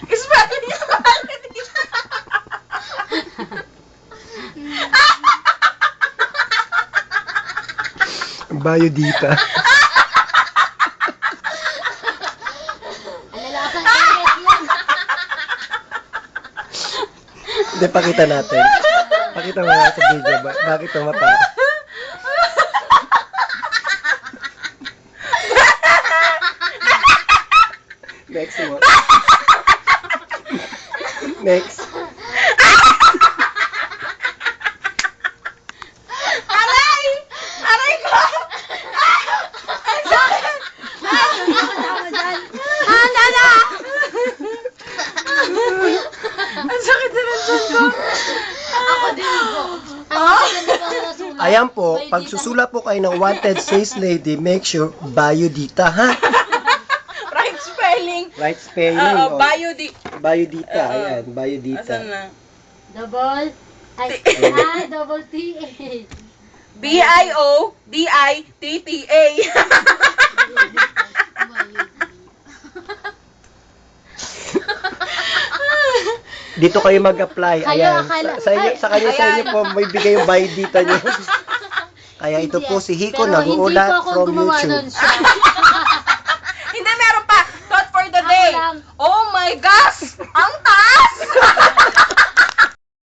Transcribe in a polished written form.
Spelling niya Bayodita. Bayodita. Ang lalakas ng init yan. Hindi, pakita natin. Pakita mo nga sa video. Bakit tumata? Next mo. Next. Aray! Aray ko! Ang sakit! Tama dyan. Nana! Ang sakit na ng tiyan ko. Ako din po. Oh? Ayan po, pag susula po kayo ng wanted face lady, make sure Bayodita, ha? Right spelling. Right spelling. Oo, oh. Bayodita, Oo. ayan, Bayodita. Asan na? Double. Ay, double T-H. B-I-O-D-I-T-T-A. Dito kayo mag-apply. Kayo, Ayan. akala- Sa inyo po, may bigay yung Bayodita niyo. Kaya ito po si Hiko, Pero hindi nag-uulat po ako from gumawa YouTube. nun siya. Hindi, meron pa. Thought for the day. lang. Oh my gosh!